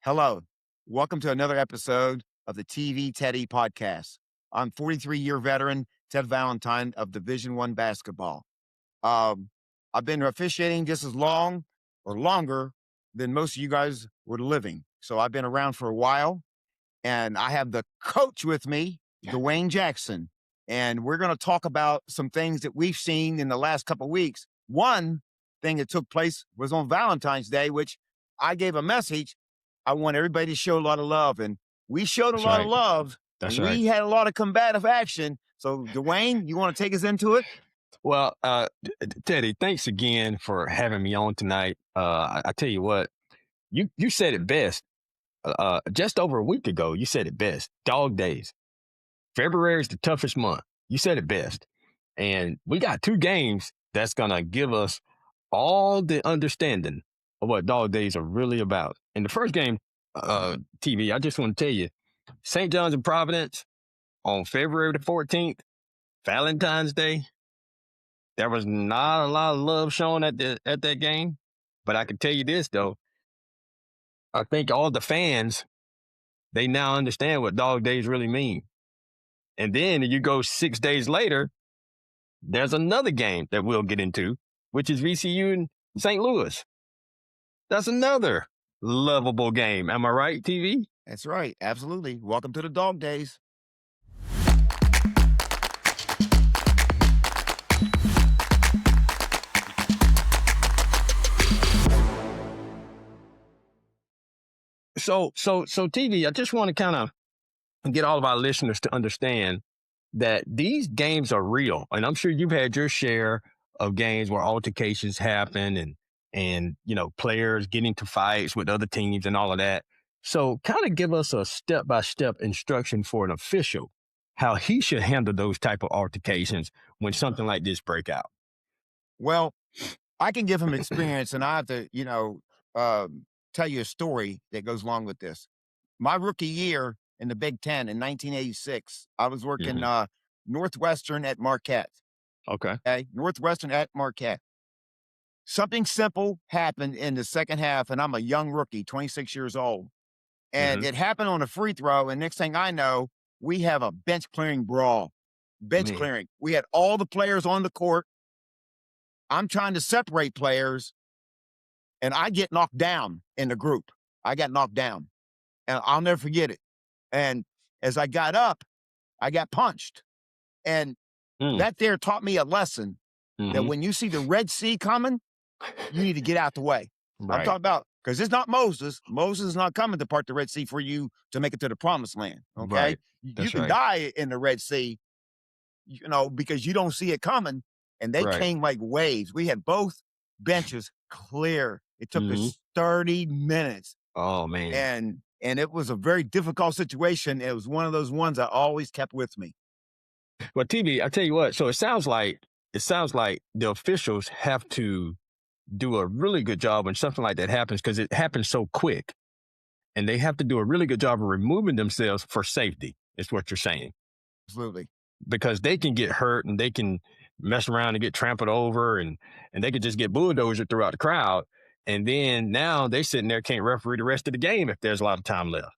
Hello. Welcome to another episode of the TV Teddy podcast. I'm 43-year veteran Ted Valentine of Division I basketball. Um, I've been officiating just as long or longer than most of you guys were living. So I've been around for a while, and I have the coach with me, Dwayne Jackson. And we're going to talk about some things that we've seen in the last couple of weeks. One thing that took place was on Valentine's Day, which I gave a message. I want everybody to show a lot of love. And we showed a That's lot of right. love. That's And right. we had a lot of combative action. So, Dwayne, you want to take us into it? Well, Teddy, thanks again for having me on tonight. I tell you what, you said it best. Just over a week ago, you said it best. Dog days. February is the toughest month. You said it best. And we got two games that's gonna give us all the understanding of what dog days are really about. In the first game, TV, I just want to tell you, St. John's and Providence on February the 14th, Valentine's Day. There was not a lot of love shown at that game, but I can tell you this though. I think all the fans, they now understand what dog days really mean. And then you go 6 days later, there's another game that we'll get into, which is VCU and St. Louis. That's another lovable game. Am I right, TV? That's right. Absolutely. Welcome to the dog days. So TV, I just want to kind of get all of our listeners to understand that these games are real. And I'm sure you've had your share of games where altercations happen and players getting to fights with other teams and all of that. So kind of give us a step-by-step instruction for an official, how he should handle those type of altercations when something like this break out. Well, I can give him experience, and I have to, tell you a story that goes along with this. My rookie year in the Big Ten in 1986, I was working Northwestern at Marquette. Okay. Okay, Northwestern at Marquette. Something simple happened in the second half, and I'm a young rookie, 26 years old. And it happened on a free throw, and next thing I know, we have a bench clearing brawl. Bench Man. clearing. We had all the players on the court. I'm trying to separate players, and I get knocked down in the group. I got knocked down, and I'll never forget it. And as I got up, I got punched. And that there taught me a lesson that when you see the Red Sea coming, you need to get out the way. Right. I'm talking about, because it's not Moses. Moses is not coming to part the Red Sea for you to make it to the promised land. Okay. Right. You can die in the Red Sea, because you don't see it coming. And they came like waves. We had both benches clear. It took us 30 minutes. Oh man. And it was a very difficult situation. It was one of those ones I always kept with me. Well, TV, I tell you what, so it sounds like the officials have to do a really good job when something like that happens, because it happens so quick. And they have to do a really good job of removing themselves for safety, is what you're saying. Absolutely. Because they can get hurt and they can mess around and get trampled over and they could just get bulldozed throughout the crowd. And then now they sitting there, can't referee the rest of the game if there's a lot of time left.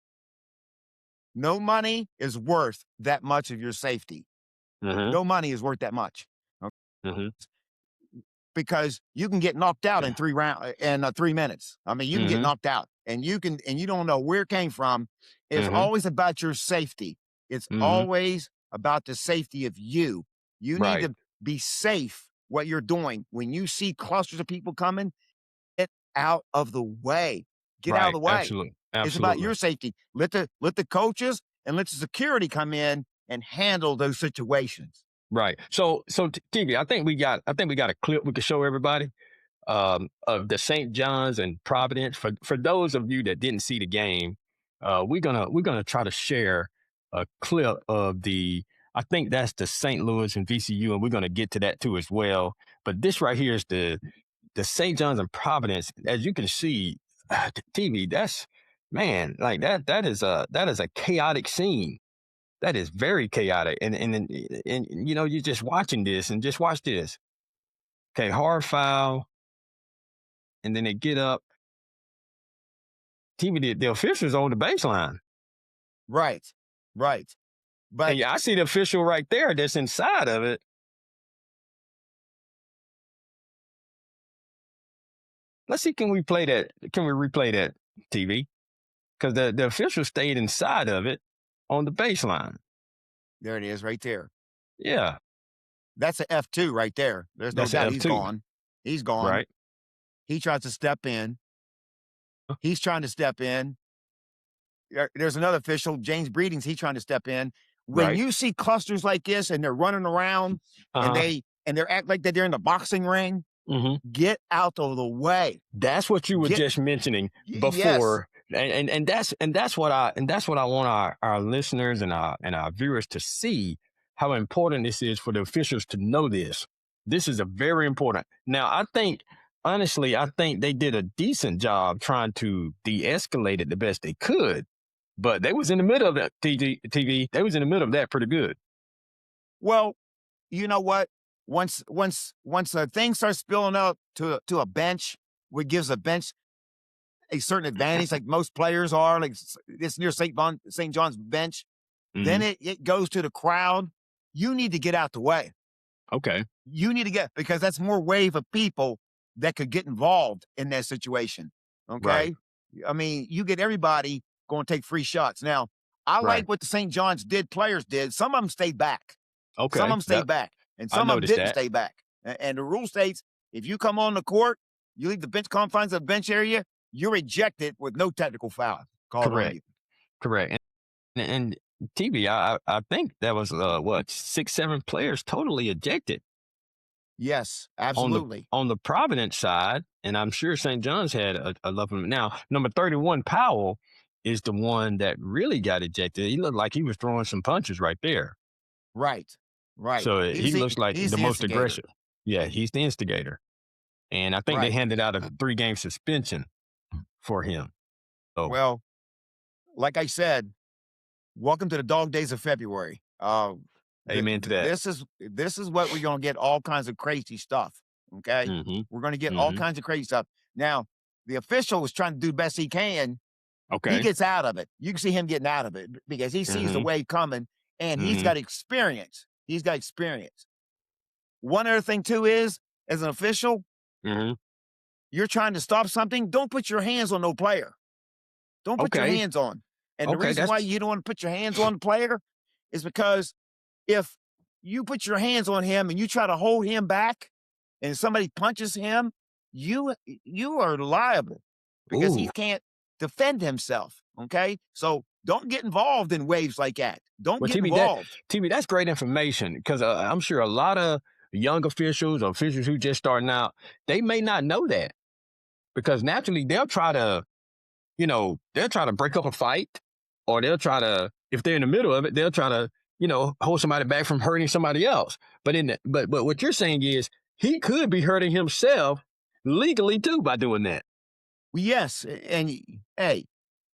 No money is worth that much of your safety. No money is worth that much. Okay? Because you can get knocked out in 3 minutes. I mean, you can get knocked out, and you don't know where it came from. It's always about your safety. It's always about the safety of you. You need to be safe what you're doing. When you see clusters of people coming, get out of the way. Get out of the way. Absolutely. It's about your safety. Let the coaches and let the security come in and handle those situations. Right. So TV, I think we got a clip we could show everybody of the St. John's and Providence. For those of you that didn't see the game, we're gonna try to share a clip of I think that's the St. Louis and VCU, and we're gonna get to that too as well. But this right here is the St. John's and Providence. As you can see, TV, that's like that is a chaotic scene. That is very chaotic. And you're just watching this and just watch this. Okay, hard foul. And then they get up TV, the officials on the baseline. Right. Right. But And yeah, I see the official right there that's inside of it. Let's see, can we play that? Can we replay that, TV? Because the official stayed inside of it on the baseline. there it is right there. Yeah, That's a F2 right there. There's no that's an doubt he's F2, gone. He's gone. right? He tries to step in. He's trying to step in. There's another official, James Breedings. He's trying to step in. When Right. you see clusters like this and they're running around and Uh-huh. they're act like that they're in the boxing ring, hmm get out of the way. That's what you were Get just mentioning yes. before, and that's what I want our listeners and our viewers to see how important this is for the officials to know this. This is a very important. Now, honestly, I think they did a decent job trying to de-escalate it the best they could, but they was in the middle of that. TV, they was in the middle of that pretty good. Well, you know what? Once a thing starts spilling up to a bench, what gives a bench a certain advantage, like most players are, like it's near St. John's bench, then hmm it goes to the crowd. You need to get out the way. Okay. You need to get, because that's more wave of people that could get involved in that situation. Right. Okay. I mean, you get everybody going to take free shots. Now, I Right. like what the St. John's players did. Some of them stayed back. Some Okay. of them stayed back, and I some of them noticed didn't that. stay back. And the rule states if you come on the court, you leave the bench confines of the bench area, you're ejected with no technical foul called on Correct. you. Correct. And TV, I think that was what 6, 7 players totally ejected Yes, on absolutely. the Providence side, and I'm sure St. John's had a love of him. Now, number 31 Powell is the one that really got ejected. He looked like he was throwing some punches right there. Right. Right. So he looks like He's the the most instigator. aggressive. Yeah, he's the instigator, and I think they Right. handed out a 3-game suspension for him. So, Well, like I said, welcome to the dog days of February. amen to that. This is what we're gonna get, all kinds of crazy stuff. Okay, hmm we're gonna get all hmm kinds of crazy stuff. Now, the official is trying to do the best he can. He Okay. gets out of it. You can see him getting out of it because he sees the hmm wave coming, and he's hmm got experience. He's got experience. One other thing too is, as an official, hmm you're trying to stop something. Don't put your hands on no player. Don't put your Okay. hands on. And the Okay. reason why That's you don't want to put your hands on the player is because if you put your hands on him and you try to hold him back and somebody punches him, you are liable because he ooh. can't defend himself. Okay. So don't get involved in waves like that. Don't Well, get involved. TV, that's great information because I'm sure a lot of young officials or officials who just starting out, they may not know that because naturally they'll try to break up a fight, or they'll try to, if they're in the middle of it, they'll try to, hold somebody back from hurting somebody else. But what you're saying is he could be hurting himself legally too by doing that. Well, yes. And hey,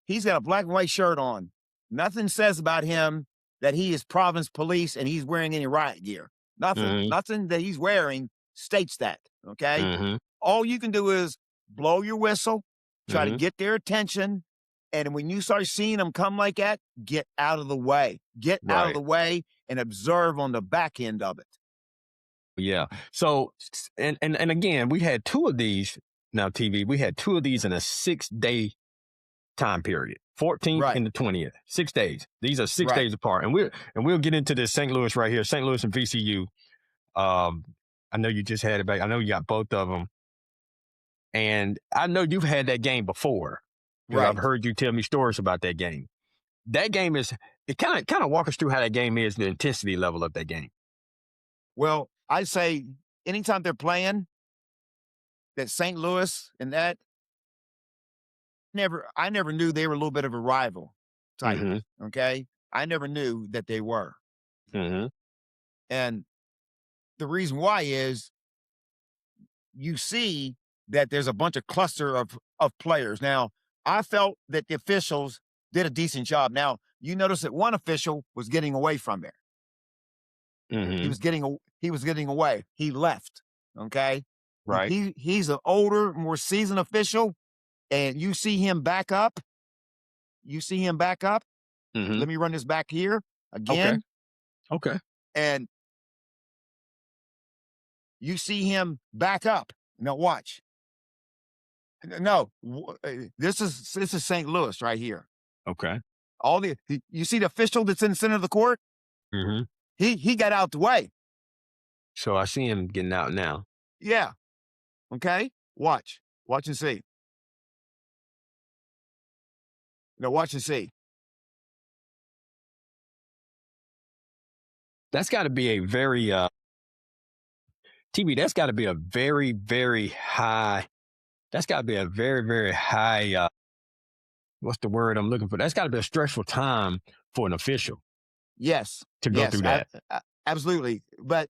he's got a black and white shirt on. Nothing says about him that he is Providence police and he's wearing any riot gear. Nothing. hmm Nothing that he's wearing states that. Okay. hmm All you can do is blow your whistle, try to hmm get their attention. And when you start seeing them come like that, get out of the way. Get out of Right. the way and observe on the back end of it. Yeah. So, and again, we had 2 of these now. TV. We had 2 of these in a 6-day time period. 14th Right. and the 20th. 6 days. These are 6 Right. days apart, and we'll get into this St. Louis right here. St. Louis and VCU. Um, I know you just had it back. I know you got both of them, and I know you've had that game before because I've Right. heard you tell me stories about that game. That game is it kind of walk us through how that game is, the intensity level of that game. Well, I say anytime they're playing that St. Louis and that, I never knew they were a little bit of a rival type. hmm Okay. I never knew that they were. hmm And the reason why is you see that there's a bunch of cluster of players. Now, I felt that the officials did a decent job. Now, you notice that one official was getting away from there. He hmm was getting away. He left. Okay. Right. He's an older, more seasoned official, and you see him back up. you see him back up. Mm-hmm. Let me run this back here Okay. again. Okay. And you see him back up. Now watch. No, this is St. Louis right here. Okay. You see the official that's in the center of the court? Mm-hmm. He got out the way. So I see him getting out now. Yeah. Okay. Watch and see. Now watch and see. That's got to be a very TV. That's got to be a very, very high. That's got to be a very, very high. What's the word I'm looking for? That's got to be a stressful time for an official. Yes. To go through that. Absolutely. But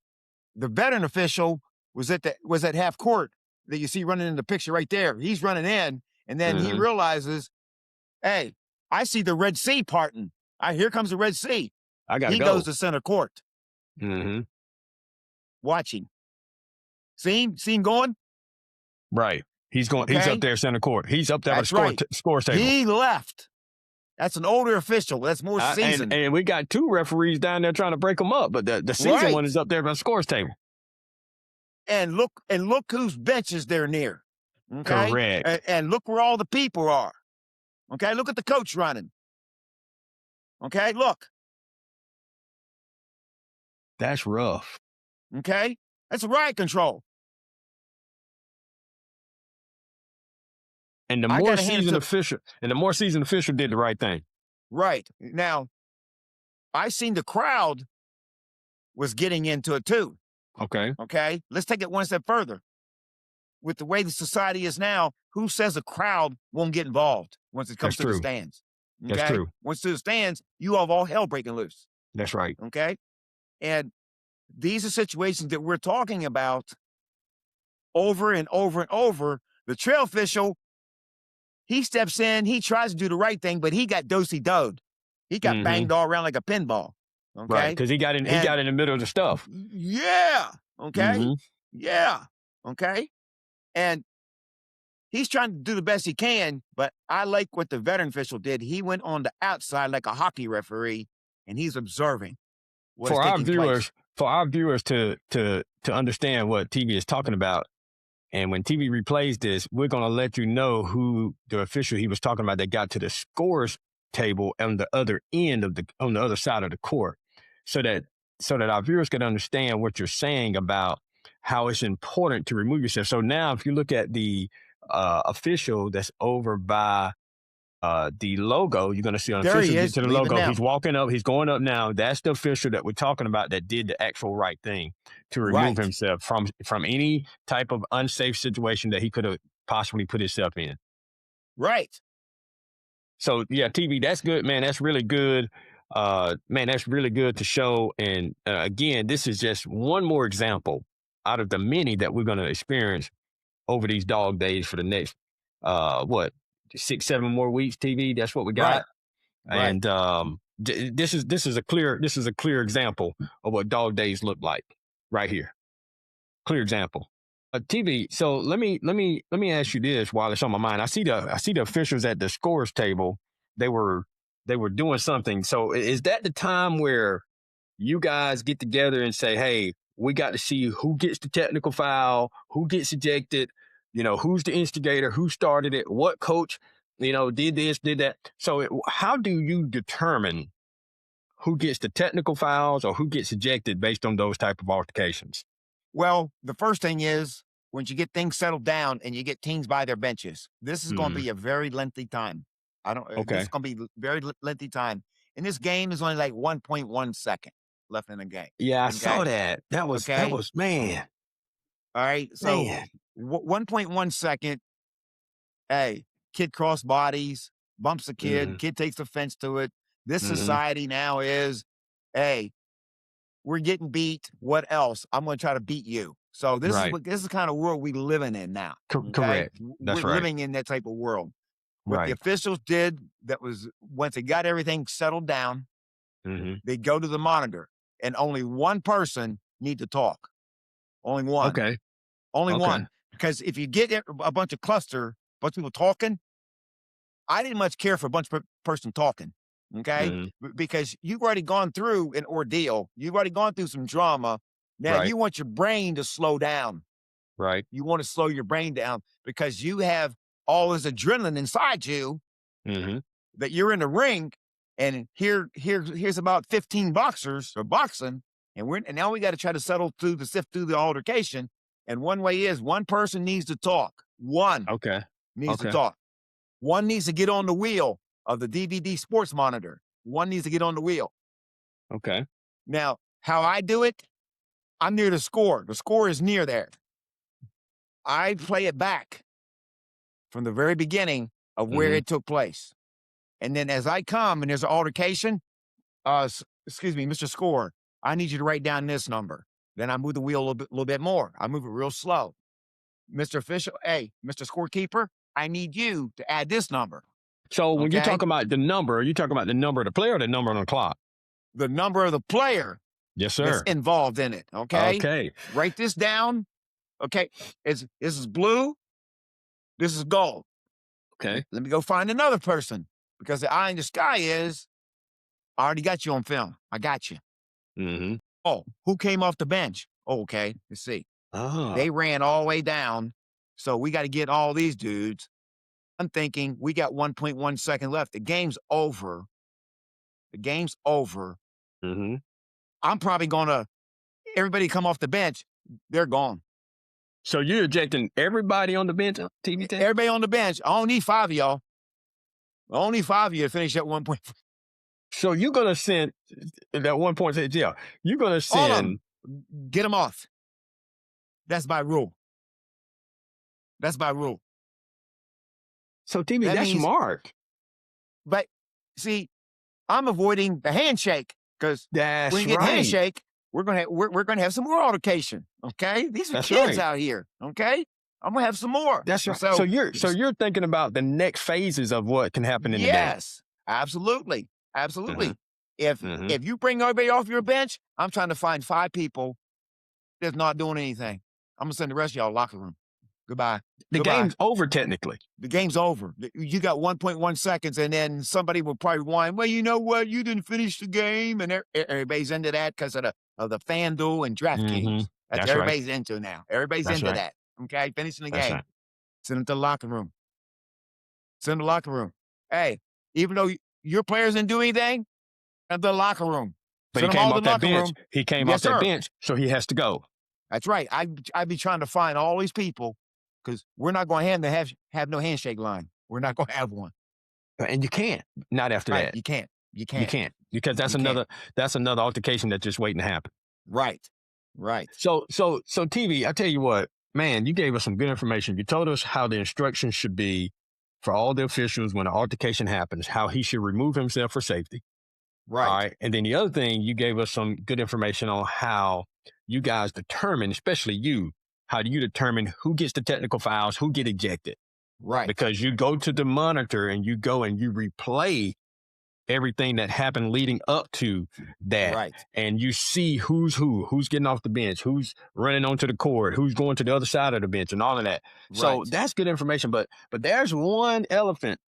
the veteran official was at half court that you see running in the picture right there. He's running in, and then he realizes, hey, I see the Red Sea parting. Here comes the Red Sea. I got to go. He goes to center court. Mm-hmm. Watching. See him going? Right. He's going. Okay. He's up there center court. He's up there at the scores table. He left. That's an older official. That's more seasoned. And we got 2 referees down there trying to break them up, but the seasoned one is up there by the scores table. And look whose benches they're near. Okay? Correct. And look where all the people are. Okay? Look at the coach running. Okay? Look. That's rough. Okay? That's riot control. And the more seasoned official did the right thing. Right. Now, I seen the crowd was getting into it too. Okay. Okay. Let's take it one step further. With the way the society is now, who says a crowd won't get involved once it comes to the stands? Okay? That's true. Once to the stands, you have all hell breaking loose. That's right. Okay. And these are situations that we're talking about over and over and over. The trail official, he steps in, he tries to do the right thing, but he got dosey-doed. He got banged all around like a pinball. Okay. Right. Because he got in the middle of the stuff. Yeah. Okay. Yeah. Okay. And he's trying to do the best he can, but I like what the veteran official did. He went on the outside like a hockey referee, and he's observing what is taking place. For our viewers to understand what TV is talking about, and when TV replays this, we're going to let you know who the official he was talking about that got to the scores table on the other end of on the other side of the court, so that our viewers can understand what you're saying about how it's important to remove yourself. So now, if you look at the official that's over by the logo, you're going to see on there official he is, get to the logo. He's walking up. He's going up now. That's the official that we're talking about that did the actual right thing to remove himself from any type of unsafe situation that he could have possibly put himself in. Right. So yeah, TV, that's good, man. That's really good. Man, that's really good to show. And again, this is just one more example out of the many that we're going to experience over these dog days for the next 6-7 more weeks. TV, that's what we got. Right. And this is a clear example of what dog days look like right here. Clear example. TV. So let me ask you this while it's on my mind. I see the officials at the scores table. They were doing something. So is that the time where you guys get together and say, hey, we got to see who gets the technical foul, who gets ejected, who's the instigator, who started it, what coach, did this, did that. So how do you determine who gets the technical fouls or who gets ejected based on those type of altercations? Well, the first thing is when you get things settled down and you get teams by their benches, this is going to be a very lengthy time. This is going to be very lengthy time. And this game is only like 1.1 second left in the game. Yeah, I saw that. That was man. All right. So 1.1 second. Hey, kid cross bodies, bumps a kid, kid takes offense to it. This society now is, hey, we're getting beat. What else? I'm going to try to beat you. So this is the kind of world we're living in now. Correct. That's we're living in that type of world. What the officials did, that was once they got everything settled down, they go to the monitor, and only one person need to talk. Only one. Okay. Only one. Because if you get a bunch of people talking, I didn't much care for a bunch of person talking. Okay. Mhm. Because you've already gone through an ordeal. You've already gone through some drama. Now Right. you want your brain to slow down. Right. You want to slow your brain down because you have all this adrenaline inside you Mhm. that you're in the ring, and here's about 15 boxers or boxing, and now we got to try to sift through the altercation. And one way is one person needs to talk. One Okay. needs to Okay. talk. One needs to get on the wheel of the DVD sports monitor. One needs to get on the wheel. Okay. Now, how I do it, I'm near the score. The score is near there. I play it back from the very beginning of where Mhm. it took place. And then as I come and there's an altercation, excuse me, Mr. Score, I need you to write down this number. Then I move the wheel a little bit more. I move it real slow. Mr. Official, hey, Mr. Scorekeeper, I need you to add this number. So when you talk Okay. about the number, are you talking about the number of the player or the number on the clock? The number of the player Yes, that's sir. involved in it. Okay. Okay. Write this down. Okay. This is blue. This is gold. Okay. Let me go find another person because the eye in the sky is I already got you on film. I got you. Mhm. Oh, who came off the bench? Oh, okay. Let's see. Ah. They ran all the way down. So we got to get all these dudes. I'm thinking we got 1.1 second left. The game's over. The game's over. Mhm. I'm probably going to, everybody come off the bench. They're gone. So you're ejecting everybody on the bench, TV 10? Everybody on the bench. I don't need 5 of y'all. I only 5 of you to finish at 1 point. So you're gonna send that 1.6, yeah. You're gonna All of send. them. Get them off. That's my rule. That's my rule. So TV, That that's means, smart. but see, I'm avoiding the handshake because when That's you get right. handshake, we're gonna have some more altercation. Okay, these are That's kids right. out here. Okay, I'm gonna have some more. That's right. So So you're thinking about the next phases of what can happen in the game. yes, absolutely, Mhm. absolutely. Mhm. If you bring everybody off your bench, I'm trying to find 5 people that's not doing anything. I'm gonna send the rest of y'all locker room. Goodbye. The Goodbye. game's over technically. The game's over. You got 1.1 seconds, and then somebody will probably whine, well, you know what? You didn't finish the game. And everybody's into that because of the FanDuel and DraftKings. Mhm. That's That's right. everybody's into now. Everybody's That's into right. that. Okay, finishing the That's game. right. Send them to the locker room. Send them to the locker room. Hey, even though your players didn't do anything, send them to the locker room. But he Send them came all to off the that locker bench. room. He came off Yes, that sir. bench, so he has to go. That's right. I'd be trying to find all these people because we're not going to have no handshake line. We're not going to have one. And you can't. Not after Right? that. You can't. You You can't. can't. Because You can't. that's another altercation that's just waiting to happen. Right. Right. So TV, I tell you what, man, you gave us some good information. You told us how the instructions should be for all the officials when an altercation happens, how he should remove himself for safety. All Right. right. And then the other thing, you gave us some good information on how you guys determine, especially you, how do you determine who gets the technical fouls, who get ejected? Right. Because you go to the monitor and you go and you replay everything that happened leading up to that. Right. And you see who's getting off the bench, who's running onto the court, who's going to the other side of the bench and all of that. So Right. that's good information. But there's one elephant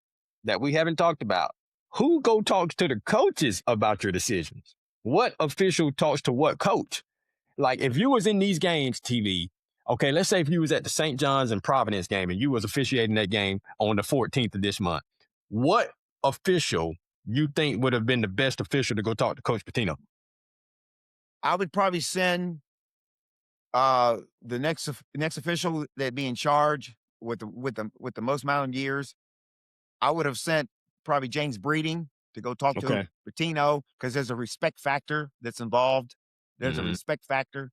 that we haven't talked about. Who go talks to the coaches about your decisions? What official talks to what coach? Like if you was in these games, TV, okay, let's say if you was at the St. John's and Providence game and you was officiating that game on the 14th of this month, what official you think would have been the best official to go talk to Coach Patino? I would probably send the next official that'd be in charge with the most amount of years. I would have sent probably James Breeding to go talk to Okay. Patino because there's a respect factor that's involved. There's a Mhm. respect factor.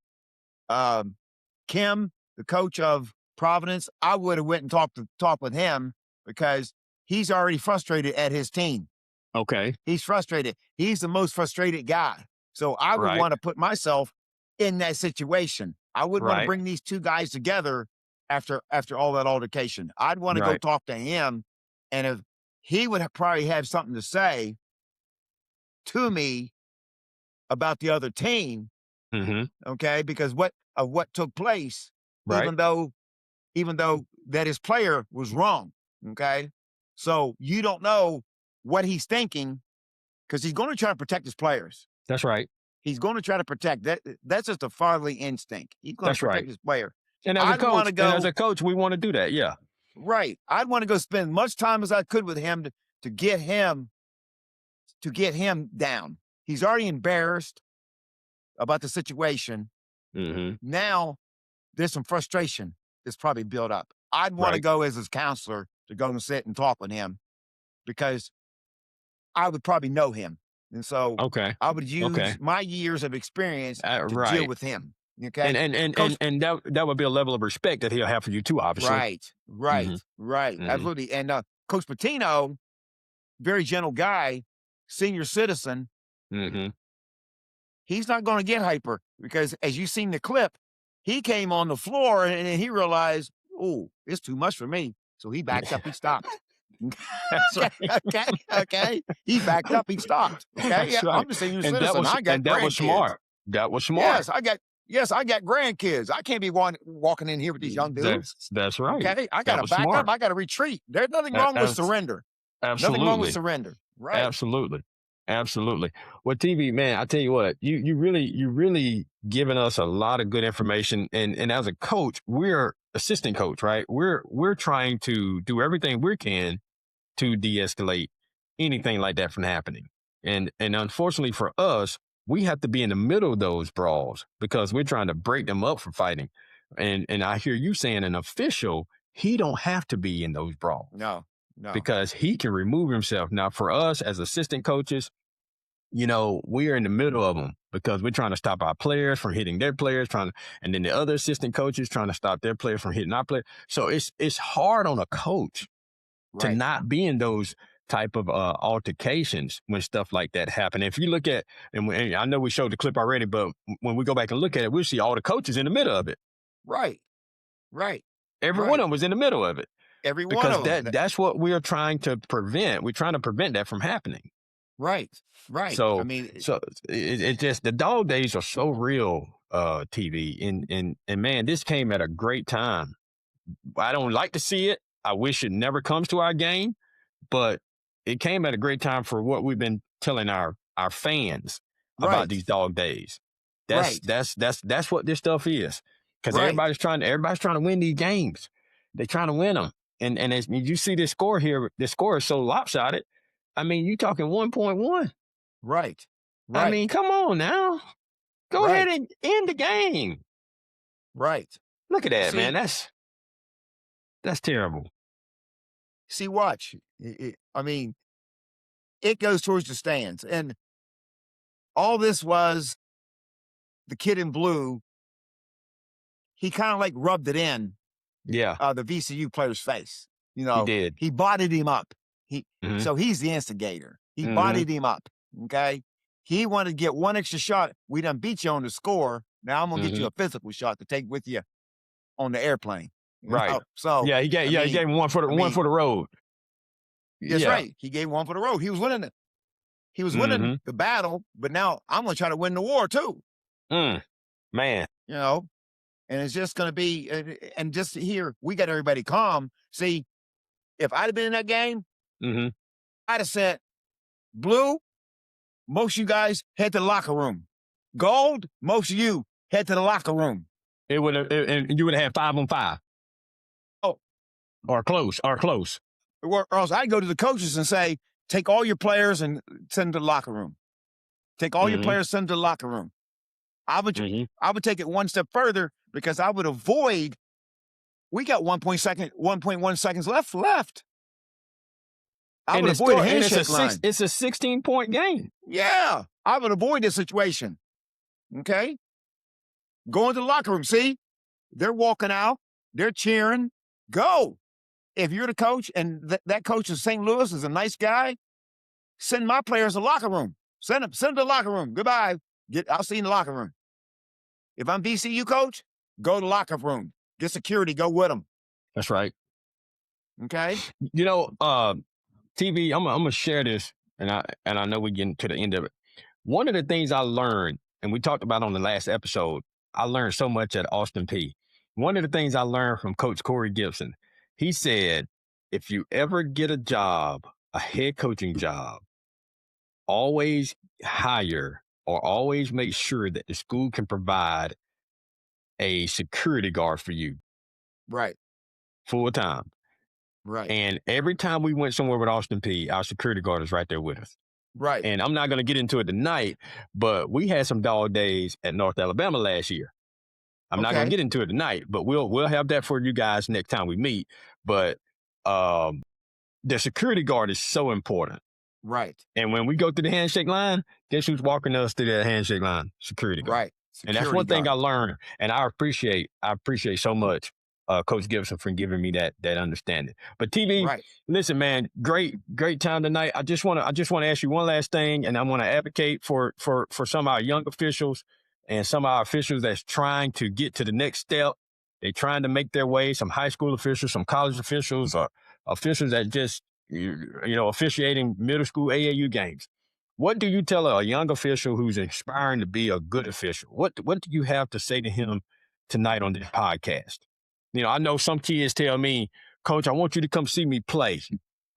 Kim, the coach of Providence, I would have went and talked with him because he's already frustrated at his team. Okay. He's frustrated. He's the most frustrated guy. So I would Right. want to put myself in that situation. I would want to Right. bring these two guys together after all that altercation. I'd want to go Right. talk to him, and if he would probably have something to say to me about the other team, Mhm. okay, because what took place, Right. even though that his player was wrong, okay, So you don't know what he's thinking because he's going to try to protect his players. That's right. He's going to try to protect that. That's just a fatherly instinct. He's going to That's protect right. his player. And as a I'd want coach, to go we want to do that. Yeah. right. I'd want to go spend much time as I could with him to get him down. He's already embarrassed about the situation. Mm-hmm. Now there's some frustration that's probably built up. I'd want to Right. go as his counselor to go and sit and talk with him because I would probably know him. And so Okay. I would use Okay. my years of experience to deal Right. with him. And Okay. and Coach, and and that would be a level of respect that he'll have for you too, obviously. right, Mm-hmm. right. Mm-hmm. Absolutely. And Coach Patino, very gentle guy, senior citizen, Mm-hmm. he's not going to get hyper because as you seen the clip, he came on the floor and he realized, oh, it's too much for me. So he backed up, he stopped. That's Okay, right. okay. He backed up, he stopped. Okay. Yeah, That's right. I'm a senior And that citizen. was I got grandkids. smart. That was smart. Yes, I got grandkids. I can't be walking in here with these young dudes. That's right. Okay. I That gotta was back up. smart. I gotta retreat. There's nothing A- wrong with abs- surrender. Nothing wrong with Absolutely. surrender. Right. Absolutely. Absolutely. Well, TV, man, I tell you what, you really giving us a lot of good information. And as a coach, we're assistant coach, right? We're trying to do everything we can to de-escalate anything like that from happening. And unfortunately for us, we have to be in the middle of those brawls because we're trying to break them up from fighting. And I hear you saying an official, he don't have to be in those brawls No. because he can remove himself. Now, for us as assistant coaches, we are in the middle of them because we're trying to stop our players from hitting their players, and then the other assistant coaches trying to stop their players from hitting our players. So it's hard on a coach to Right. not be in those type of altercations when stuff like that happen. If you look at, and I know we showed the clip already, but when we go back and look at it, we'll see all the coaches in the middle of it. Right. Right. Every Right. one of them was in the middle of it. Every one Because of them. that's what we are trying to prevent. We're trying to prevent that from happening. Right. Right. So I mean, it just, the dog days are so real, TV, and man, this came at a great time. I don't like to see it. I wish it never comes to our game, but it came at a great time for what we've been telling our fans about right. these dog days. Right. That's what this stuff is. Because Right. everybody's trying to win these games. They're trying to win them. And as you see this score here, the score is so lopsided. I mean, you talking 1.1. Right. I mean, come on now. Go Right. ahead and end the game. Right. Look at that, See- man. That's terrible. See, watch. I mean, it goes towards the stands. And all this was the kid in blue. He kind of like rubbed it in Yeah, the VCU player's face. he did. He bodied him up. Mhm. So he's the instigator. He Mhm. bodied him up. Okay. He wanted to get one extra shot. We done beat you on the score. Now I'm gonna get you a physical shot to take with you on the airplane. You Right. know? So Yeah, he gave him one for the road. that's Yeah. right. He gave one for the road. He was winning it. He was winning the battle, but now I'm gonna try to win the war too. Man. And it's just gonna be and just here, we got everybody calm. See, if I'd have been in that game, Mm-hmm. I'd have said, blue, most of you guys head to the locker room. Gold, most of you head to the locker room. And you would have had 5-on-5. Oh. Or close. Or else I'd go to the coaches and say, take all your players and send them to the locker room. Take all your players, send them to the locker room. I would take it one step further because I would avoid, we got 1.1 seconds left. I would avoid a handshake line. It's a 16-point game. Yeah, I would avoid this situation. Okay? Go into the locker room. See, they're walking out. They're cheering. Go. If you're the coach and that coach in St. Louis is a nice guy, send my players to the locker room. Send them to the locker room. Goodbye. I'll see you in the locker room. If I'm VCU coach, go to the locker room. Get security. Go with them. That's right. Okay? TV, I'm gonna share this, and I know we're getting to the end of it. One of the things I learned, and we talked about on the last episode, I learned so much at Austin P. One of the things I learned from Coach Corey Gibson, he said, if you ever get a job, a head coaching job, always hire or always make sure that the school can provide a security guard for you Right. full time. Right. And every time we went somewhere with Austin P, our security guard is right there with us. Right. And I'm not going to get into it tonight, but we had some dog days at North Alabama last year. I'm not going to Okay. get into it tonight, but we'll have that for you guys next time we meet. But the security guard is so important. Right. And when we go through the handshake line, guess who's walking us through that handshake line? Security guard. Right. And that's Security one thing I guard. learned, and I appreciate so much Coach Gibson for giving me that understanding. But TV, Right. listen, man, great time tonight. I just want to ask you one last thing, and I want to advocate for some of our young officials and some of our officials that's trying to get to the next step. They're trying to make their way. Some high school officials, some college officials, or officials that just officiating middle school AAU games. What do you tell a young official who's aspiring to be a good official? What do you have to say to him tonight on this podcast? I know some kids tell me, Coach, I want you to come see me play.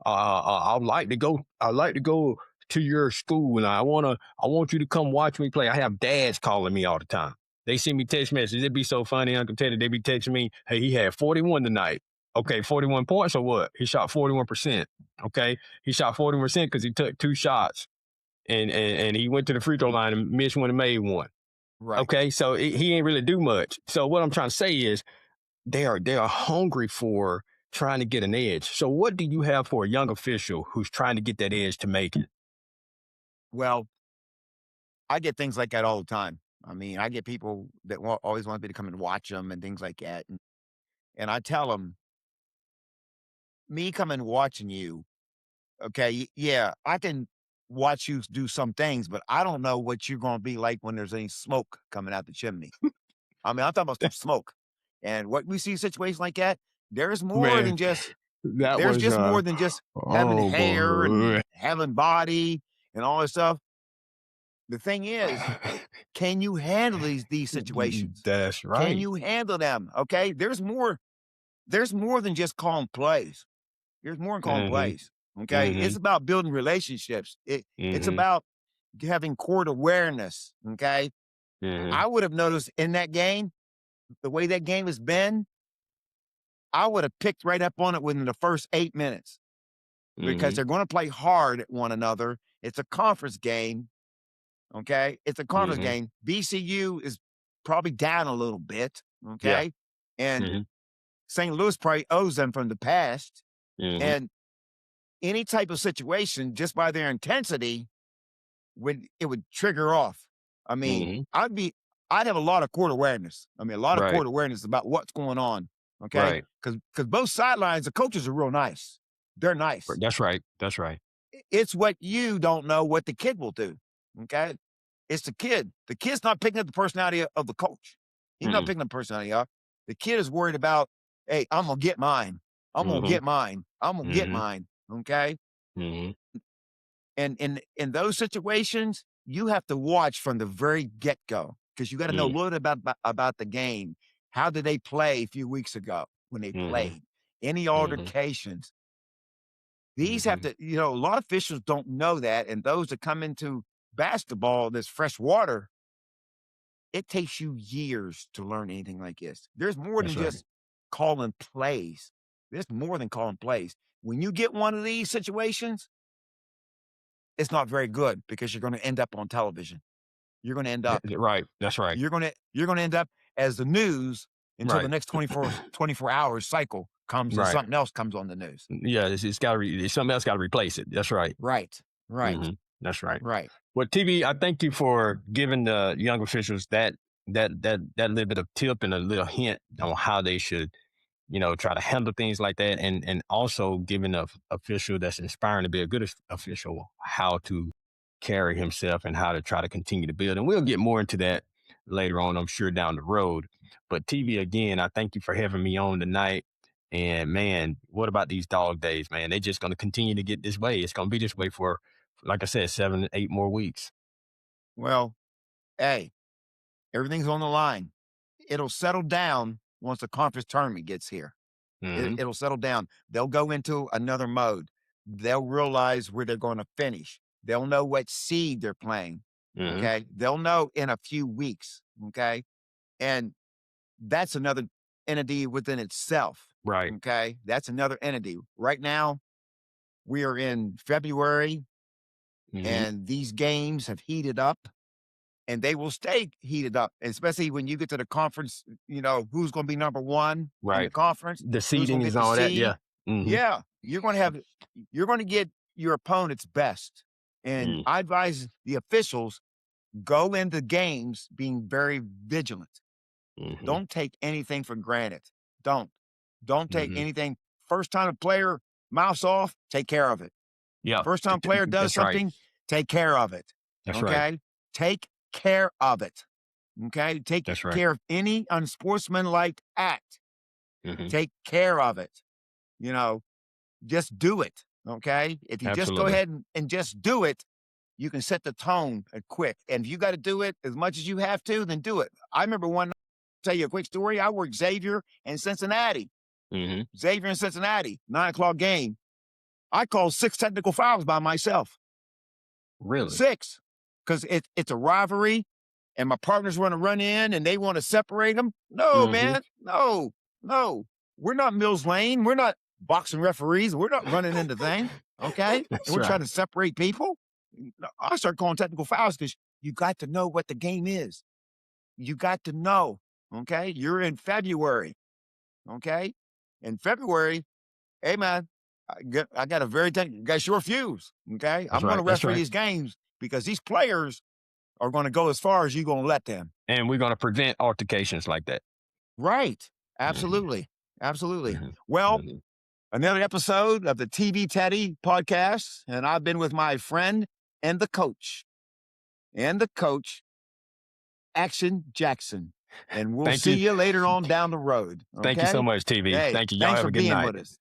I'd like to go. I'd like to go to your school, and I want you to come watch me play. I have dads calling me all the time. They send me text messages. It'd be so funny, Uncle Teddy. They be texting me, "Hey, he had 41 tonight. Okay, 41 points or what? He shot 41%. Okay, he shot 41% because he took 2 shots and he went to the free throw line and missed one and made one. Right. Okay, so he ain't really do much. So what I'm trying to say is they are hungry for trying to get an edge. So what do you have for a young official who's trying to get that edge to make it? Well, I get things like that all the time. I mean, I get people that always want me to come and watch them and things like that. And I tell them, me coming watching you, okay, yeah, I can watch you do some things, but I don't know what you're going to be like when there's any smoke coming out the chimney. I mean, I'm talking about some smoke. And what we see situations like that, there's more Man, than just that there's was just more than just having oh hair and boy. having body and all this stuff. The thing is, can you handle these situations? That's Can right. you handle them? Okay. There's more than just calling plays. There's more than calling Mm-hmm. plays. Okay. It's Mm-hmm. about building relationships. It's Mm-hmm. about having court awareness. Okay. Mm-hmm. I would have noticed in that game, the way that game has been, I would have picked right up on it within the first 8 minutes because Mm-hmm. they're going to play hard at one another. It's a conference game. Okay. It's a conference Mm-hmm. game. VCU is probably down a little bit. Yeah. Okay. And Mm-hmm. St. Louis probably owes them from the past. Mm-hmm. And any type of situation, just by their intensity, would trigger off. I mean, Mm-hmm. I'd have a lot of court awareness. I mean, a lot of Right. court awareness about what's going on. Okay. Right. Because both sidelines, the coaches are real nice. They're nice. That's right. That's right. It's what you don't know what the kid will do. Okay. It's the kid. The kid's not picking up the personality of the coach. He's not Mm-hmm. picking up the personality up. The kid is worried about, hey, I'm gonna get mine. I'm gonna Mm-hmm. get mine. I'm gonna get Mm-hmm. mine. Okay. Mm-hmm. And in those situations, you have to watch from the very get-go because you got to know a little bit about the game. How did they play a few weeks ago when they Mm-hmm. played? Any Mm-hmm. altercations? These have Mm-hmm. to, a lot of officials don't know that. And those that come into basketball, this fresh water, it takes you years to learn anything like this. There's more than That's right. just calling plays. There's more than calling plays. When you get one of these situations, it's not very good because you're going to end up on television. You're going to end up. Right. That's right. You're going to end up as the news until the Right. next 24 hours cycle comes and Right. something else comes on the news. Yeah. It's got to something else got to replace it. That's right. Right. Right. Mm-hmm. That's right. Right. Well, TV, I thank you for giving the young officials that little bit of tip and a little hint on how they should, try to handle things like that, and also giving a official that's inspiring to be a good official how to carry himself and how to try to continue to build. And we'll get more into that later on, I'm sure, down the road. But TV, again, I thank you for having me on tonight. And man, what about these dog days, man? They're just going to continue to get this way. It's going to be this way for, like I said, 7, 8 more weeks. Well, hey, everything's on the line. It'll settle down once the conference tournament gets here. Mhm. It'll settle down. They'll go into another mode. They'll realize where they're going to finish. They'll know what seed they're playing. Mhm. Okay. They'll know in a few weeks. Okay. And that's another entity within itself. Right. Okay. That's another entity. Right now, we are in February Mhm. and these games have heated up and they will stay heated up, especially when you get to the conference, who's going to be number one in the Right. conference, The who's going seeding to is get the all that. seed. Yeah. Mhm. Yeah. You're going to get your opponent's best. And Mm. I advise the officials go into games being very vigilant. Mhm. Don't take anything for granted. Don't. Don't take Mhm. anything. First time a player mouths off, take care of it. Yeah. First time player does That's right. something, take care of it. That's right. Okay? Take care of it. Okay? Take That's right. care of any unsportsmanlike act. Mhm. Take care of it. You know, just do it. Okay? If you just go Absolutely. ahead and just do it, you can set the tone quick. And if you got to do it as much as you have to, then do it. I remember one, tell you a quick story. I worked Xavier in Cincinnati. Mhm. Xavier in Cincinnati, 9 o'clock game. I called 6 technical fouls by myself. Really? 6. Because it's a rivalry and my partners want to run in and they want to separate them. No, Mhm. man. No, no. We're not Mills Lane. We're not boxing referees. We're not running into things. Okay. And That's we're right. trying to separate people. No, I start calling technical fouls because you got to know what the game is. You got to know. Okay. You're in February. Okay. In February, hey man, I got a very got short fuse. Okay. That's I'm going right. to That's referee right. these games because these players are going to go as far as you're going to let them. And we're gonna prevent altercations like that. Right. Mhm. Absolutely. Absolutely. Mhm. Well, Mhm. another episode of the TV Teddy podcast. And I've been with my friend and the coach, Action Jackson. And we'll Thank see you. you later on down the road. Thank you so Okay. much, TV. Hey, Thank you. Y'all thanks have for a good being night. with us.